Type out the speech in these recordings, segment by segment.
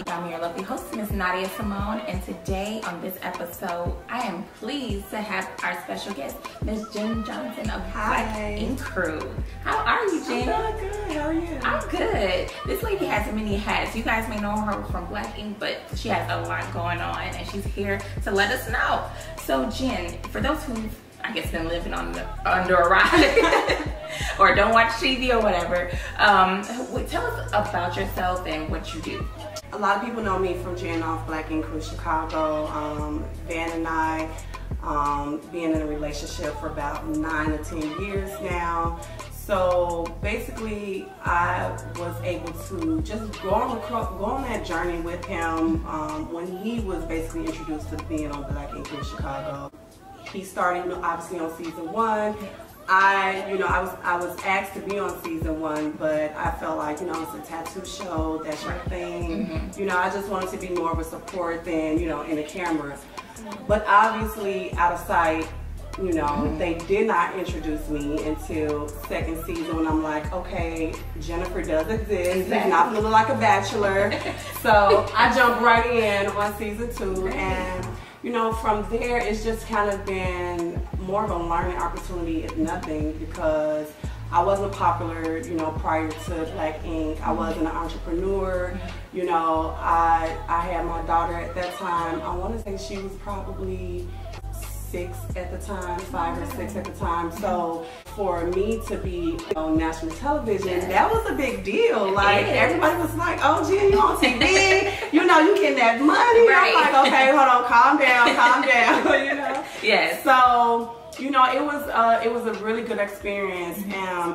I'm your lovely host, Miss Nadia Simone, and today on this episode, I am pleased to have our special guest, Miss Jenn Johnson of Black Ink Crew. How are you, Jenn? I'm doing good. How are you? I'm good. This lady has many hats. You guys may know her from Black Ink, but she has a lot going on, and she's here to let us know. So, Jenn, for those who I guess been living under a rock or don't watch TV or whatever, tell us about yourself and what you do. A lot of people know me from Jenn off Black Ink Crew Chicago. Van and I being in a relationship for about 9 or 10 years now. So basically, I was able to just go on that journey with him when he was basically introduced to being on Black Ink Crew Chicago. He started, obviously, on season 1. I was asked to be on season 1, but I felt like, it's a tattoo show, that's your thing. I just wanted to be more of a support than, in the camera. But obviously, out of sight, they did not introduce me until 2nd season when I'm like, okay, Jennifer does exist. He's not feeling like a bachelor. So I jumped right in on season 2, and from there, it's just kind of been more of a learning opportunity, if nothing, because I wasn't popular, prior to Black Ink. I wasn't an entrepreneur. I had my daughter at that time. I want to say she was probably 6 at the time, 5 or 6 at the time. So for me to be on national television, that was a big deal. Like everybody was like, "Oh, Jenn, you on TV? You getting that money?" Right. I'm like, "Okay, hold on, calm down." Yes. So it was a really good experience.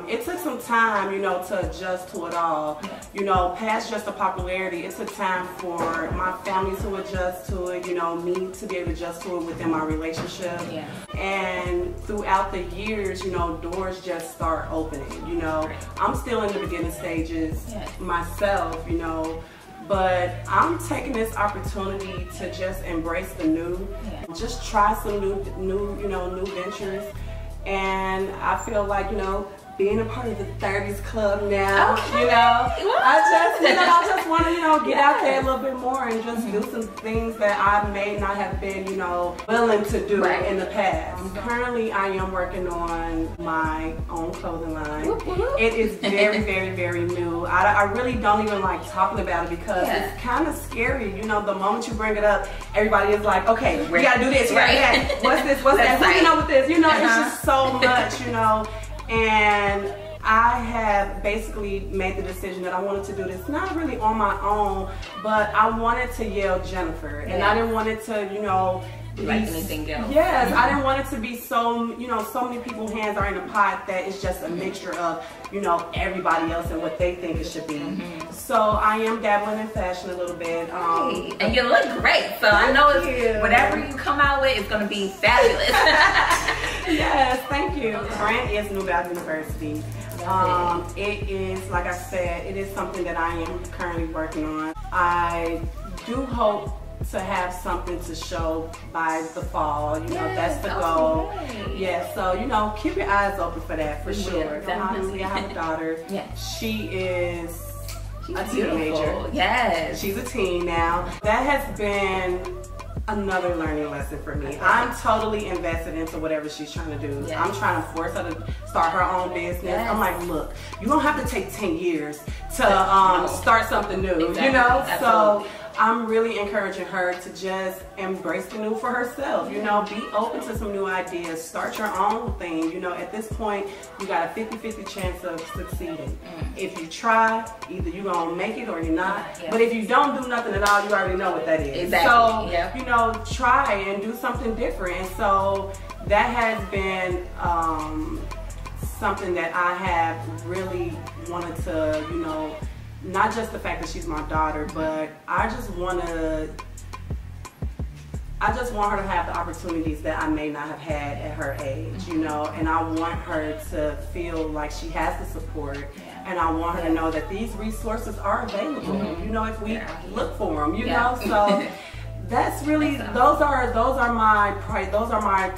It took some time, to adjust to it all. Past just the popularity, it took time for my family to adjust to it, me to be able to adjust to it within my relationship. Yeah. And throughout the years, doors just start opening, I'm still in the beginning stages myself, but I'm taking this opportunity to just embrace the new, just try some new ventures. And I feel like, being a part of the 30s club now, I just want to, get out there a little bit more and just do some things that I may not have been, willing to do in the past. Currently, I am working on my own clothing line. It is very, very, very new. I really don't even like talking about it because it's kind of scary. The moment you bring it up, everybody is like, okay, we got to do this, what's this, what's that, who with this? It's just so much, And I have basically made the decision that I wanted to do this, not really on my own, but I wanted to yell Jennifer. And I didn't want it to, like anything else. Yes, I didn't want it to be so, so many people's hands are in a pot that it's just a mixture of, everybody else and what they think it should be. So I am dabbling in fashion a little bit. And you look great, so I know whatever you come out with is going to be fabulous. Yes, thank you. The brand is New Valley University. It is, like I said, it is something that I am currently working on. I do hope to have something to show by the fall. That's the goal. Yeah, so keep your eyes open for that for sure. Honestly, I have a daughter. She is a teenager. Yes. She's a teen now. That has been another learning lesson for me. I'm totally invested into whatever she's trying to do. I'm trying to force her to start her own business. I'm like, look, you don't have to take 10 years to start something new, So I'm really encouraging her to just embrace the new for herself, be open to some new ideas, start your own thing. At this point, you got a 50-50 chance of succeeding. If you try, either you're going to make it or you're not. But if you don't do nothing at all, you already know what that is. So, try and do something different. And so that has been something that I have really wanted to, not just the fact that she's my daughter, but I just want her to have the opportunities that I may not have had at her age, and I want her to feel like she has the support, and I want her to know that these resources are available, if we look for them, so that's really, those are my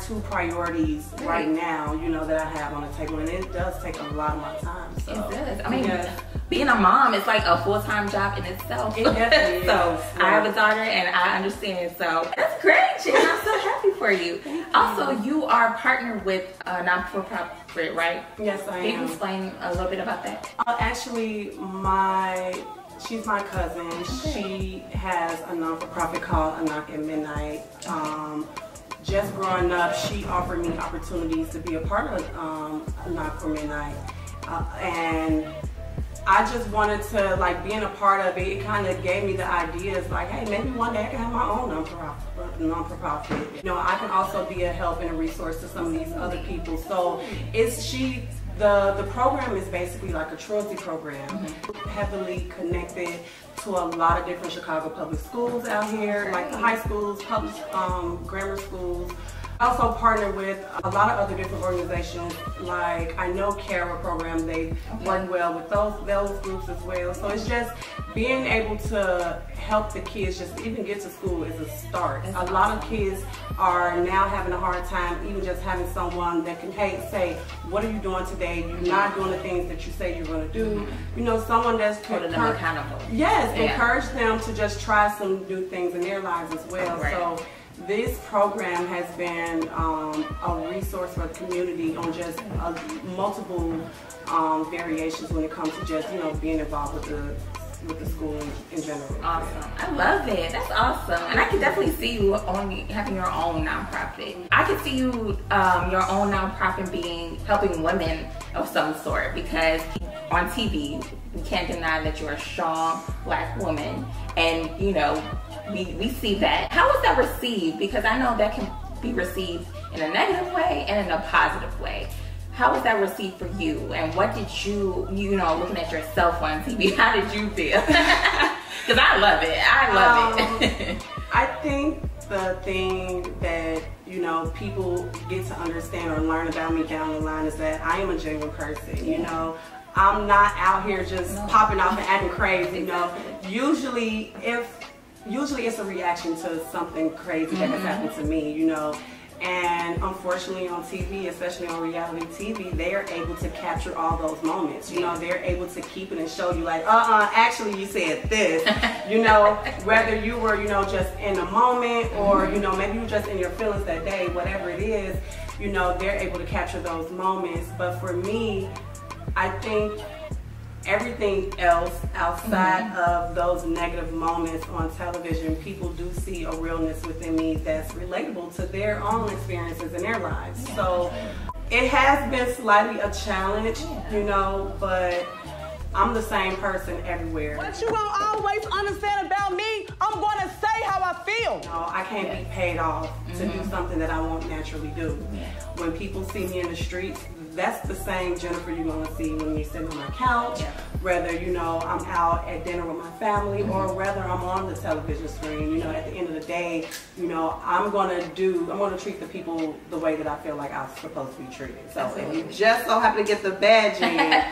2 priorities right now, that I have on the table, and it does take a lot of my time. So. It does. I mean, being a mom is like a full-time job in itself. It definitely is. So I have a daughter and I understand. So that's great, Jen. I'm so happy for you. Also, you are partnered with a non-for-profit, right? Yes, I am. Can you explain a little bit about that? Actually, she's my cousin. Okay. She has a non-for-profit called A Knock at Midnight. Just growing up, she offered me opportunities to be a part of A Knock for Midnight. And I just wanted to, like, being a part of it, it kind of gave me the ideas, like, hey, maybe one day I can have my own non-for-profit. You know, I can also be a help and a resource to some of these other people. So the program is basically like a truancy program, heavily connected to a lot of different Chicago public schools out here, like the high schools, public grammar schools. I also partner with a lot of other different organizations, like I know CARA program, they work well with those groups as well. So it's just being able to help the kids just even get to school is a start. A lot of kids are now having a hard time even just having someone that can say, what are you doing today? You're not doing the things that you say you're going to do. You know, someone that's holding them accountable. Yes, encourage them to just try some new things in their lives as well. Right. So this program has been a resource for the community on just multiple variations when it comes to just, you know, being involved with the school in general. Awesome. I love it. That's awesome. And I can definitely see you having your own nonprofit. I could see you your own nonprofit being helping women of some sort, because on TV we can't deny that you're a strong Black woman, and you know, we see that. How is that received? Because I know that can be received in a negative way and in a positive way. How was that received for you? And what did you know, looking at yourself on TV, how did you feel? Because I love it. I love it. I think the thing that, you know, people get to understand or learn about me down the line is that I am a genuine person, you know. I'm not out here just popping off and acting crazy, you know. Usually it's a reaction to something crazy that has happened to me, you know. And unfortunately on TV, especially on reality TV, they are able to capture all those moments. You know, they're able to keep it and show you like, actually you said this. You know, whether you were, you know, just in a moment or, you know, maybe you were just in your feelings that day, whatever it is, you know, they're able to capture those moments. But for me, I think everything else outside of those negative moments on television, people do see a realness within me that's relatable to their own experiences in their lives. So it has been slightly a challenge, you know, but I'm the same person everywhere. What you gonna always understand about me, I'm gonna say how I feel. You know, I can't be paid off to do something that I won't naturally do. When people see me in the streets, that's the same Jennifer you're gonna see when you're sitting on my couch, whether, you know, I'm out at dinner with my family or whether I'm on the television screen. You know, at the end of the day, you know, I'm gonna treat the people the way that I feel like I'm supposed to be treated. So if you just so happen to get the badge in,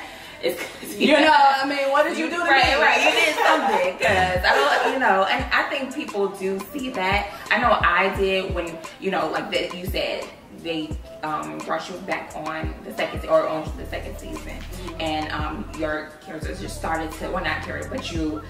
you know, I mean, what did you do to me? Right, you did something, because I don't, you know, and I think people do see that. I know I did when, you know, like that you said, they brought you back on the second season, and your characters just started to, well, not character, but you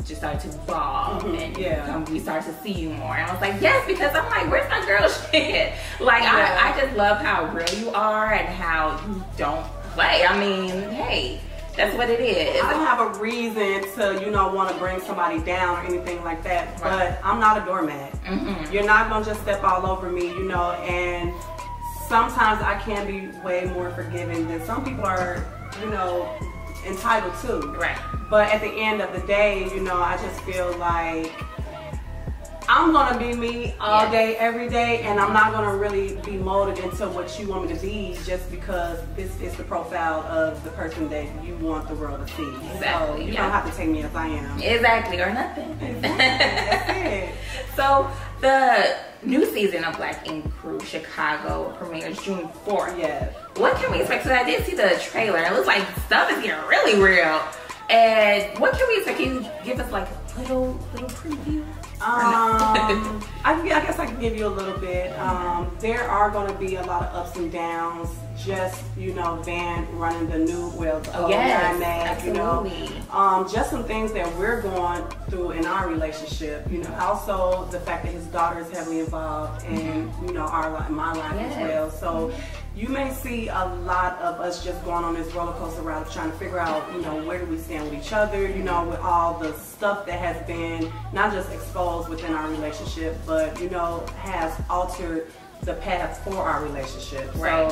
just started to evolve, and we started to see you more. And I was like, yes, because I'm like, where's my girl shit? Like, I just love how real you are and how you don't play. I mean, hey, that's what it is. I don't have a reason to, you know, want to bring somebody down or anything like that, but I'm not a doormat. You're not going to just step all over me, you know, and sometimes I can be way more forgiving than some people are, you know, entitled to. Right. But at the end of the day, you know, I just feel like I'm gonna be me all day, every day, and I'm not gonna really be molded into what you want me to be just because this is the profile of the person that you want the world to see. Exactly. So you don't have to take me as I am. Exactly, or nothing. Exactly. That's it. So the new season of Black Ink Crew Chicago premieres June 4th. Yes. What can we expect? So I did see the trailer. It looks like stuff is getting really real. And what can we expect? Can you give us like a little preview? I guess I can give you a little bit. There are going to be a lot of ups and downs. Just, you know, Van running the new, the old dynamic, you know. Just some things that we're going through in our relationship. You know, also the fact that his daughter is heavily involved in, you know, my life as well. So you may see a lot of us just going on this roller coaster ride of trying to figure out, you know, where do we stand with each other, you know, with all the stuff that has been not just exposed within our relationship, but, you know, has altered the path for our relationship. Right.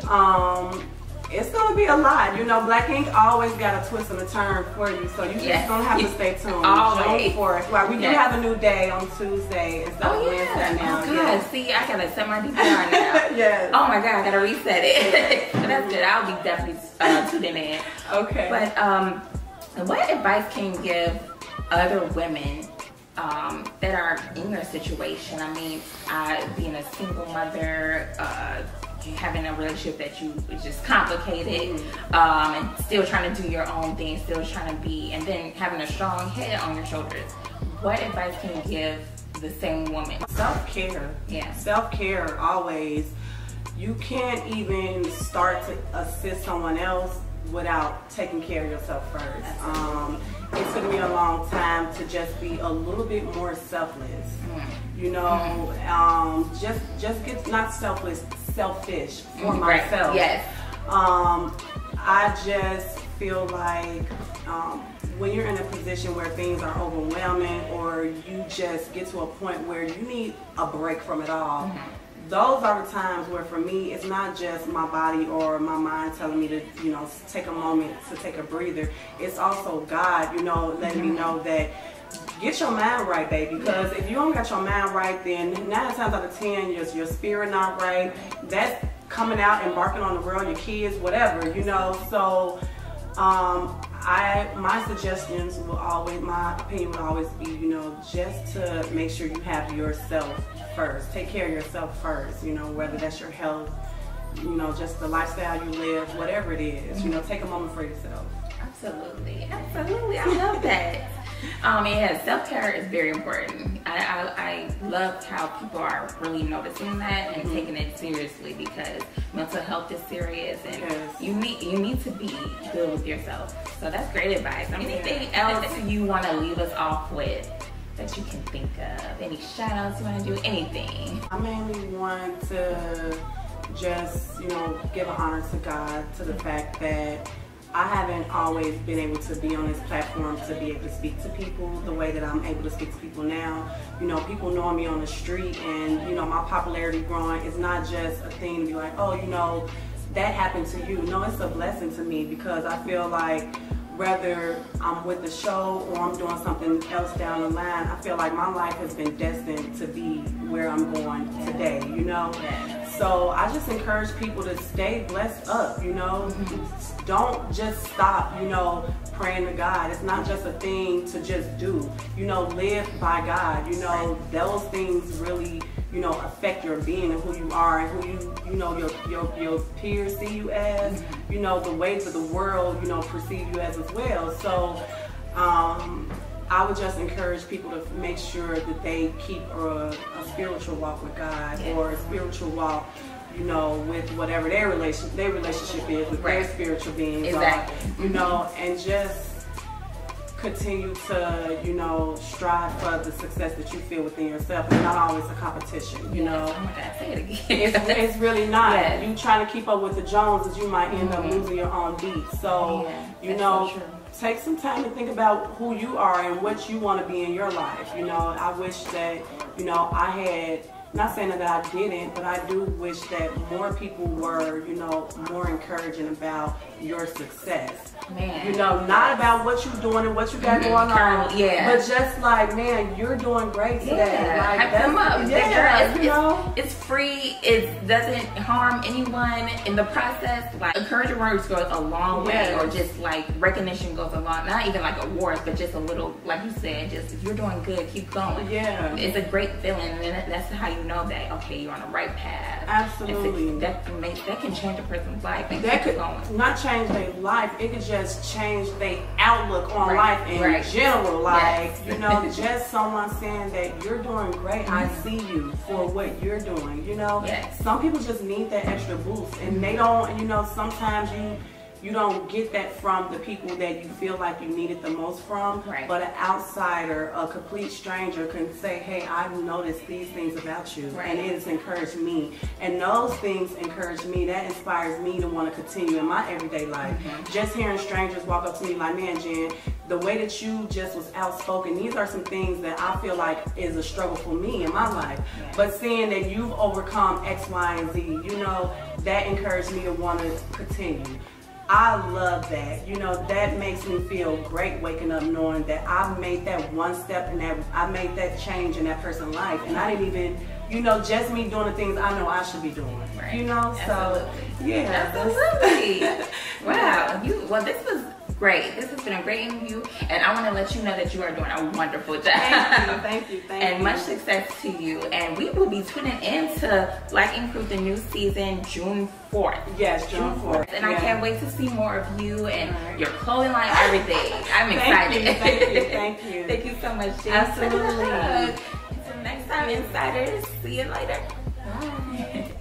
So, it's gonna be a lot. You know, Black Ink always got a twist and a turn for you, so you just gonna have to stay tuned. Always. For it. Well, we do have a new day on Tuesday instead of Wednesday now. Oh God, see, I gotta set my DVR now. Yes. Oh my God, I gotta reset it. That's good. I'll be definitely tuning in. Okay. But what advice can you give other women that are in your situation? I mean, being a single mother, having a relationship that is just complicated, and still trying to do your own thing, still trying to be, and then having a strong head on your shoulders. What advice can you give the same woman? Self-care. Yeah. Self-care always. You can't even start to assist someone else without taking care of yourself first. It took me a long time to just be a little bit more selfless. You know, just get not selfless, selfish for myself. Yes. I just feel like when you're in a position where things are overwhelming, or you just get to a point where you need a break from it all, those are the times where, for me, it's not just my body or my mind telling me to, you know, take a moment to take a breather. It's also God, you know, letting me know that get your mind right, baby. Because if you don't got your mind right, then 9 times out of 10, your spirit not right. That's coming out, embarking on the world, your kids, whatever, you know. So my suggestions will always, my opinion will always be, you know, just to make sure you have yourself first. Take care of yourself first, you know, whether that's your health, you know, just the lifestyle you live, whatever it is, you know, take a moment for yourself. Absolutely, absolutely. I love that. Yeah, self-care is very important. I loved how people are really noticing that and taking it seriously, because mental health is serious, and you need to be good with yourself. So that's great advice. Anything else you want to leave us off with that you can think of? Any shout outs you want to do? Anything? I mainly want to just, you know, give an honor to God, to the fact that I haven't always been able to be on this platform to be able to speak to people the way that I'm able to speak to people now. You know, people knowing me on the street, and, you know, my popularity growing is not just a thing to be like, oh, you know, that happened to you. No, it's a blessing to me, because I feel like whether I'm with the show or I'm doing something else down the line, I feel like my life has been destined to be where I'm going today, you know? So I just encourage people to stay blessed up, you know? Don't just stop, you know, praying to God. It's not just a thing to just do. You know, live by God. You know, those things really, you know, affect your being and who you are, and who you know, your peers see you as, you know, the ways of the world, you know, perceive you as well. So I would just encourage people to make sure that they keep a spiritual walk with God, or a spiritual walk, you know, with whatever their relationship is with their spiritual beings are, you know, and just continue to, you know, strive for the success that you feel within yourself. It's not always a competition, you know. Oh my God, say it again. It's really not. You trying to keep up with the Joneses, you might end up losing your own beat. So, you know, take some time to think about who you are and what you want to be in your life. You know, I wish that, you know, I had, not saying that I didn't, but I do wish that more people were, you know, more encouraging about your success. Man. You know, not about what you're doing and what you got going on, but just like, man, you're doing great today. Like, hype them up. You know? It's free. It doesn't harm anyone in the process. Like, encouraging words goes a long way, or just like recognition goes a long. Not even like awards, but just a little, like you said, just if you're doing good, keep going. It's a great feeling, and that's how you know that, okay, you're on the right path. Absolutely. That can change a person's life. And That keep could going. not change their life. It could just change their outlook on life in Right. general. Like, Yes. you know, just someone saying that you're doing great. I see you for what you're doing. You know, Yes. some people just need that extra boost, and they don't. You know, sometimes you don't get that from the people that you feel like you need it the most from. Right. But an outsider, a complete stranger can say, hey, I've noticed these things about you. Right. And it has encouraged me. And those things encourage me. That inspires me to want to continue in my everyday life. Just hearing strangers walk up to me like, man, Jen, the way that you just was outspoken, these are some things that I feel like is a struggle for me in my life. Yeah. But seeing that you've overcome X, Y, and Z, you know, that encouraged me to want to continue. I love that. You know, that makes me feel great waking up knowing that I made that one step and that I made that change in that person's life. And I didn't even, you know, just me doing the things I know I should be doing. Right. You know, Absolutely. so yeah. Absolutely. Wow. Well, this was great. This has been a great interview, and I want to let you know that you are doing a wonderful job. Thank you. And much success to you. And we will be tuning into Black Ink Crew, the new season, June 4th. Yes, June 4th. And I can't wait to see more of you and your clothing line, everything. I'm excited. Thank you. Thank you so much, Jen. Absolutely. Until next time, Insiders. See you later. Bye.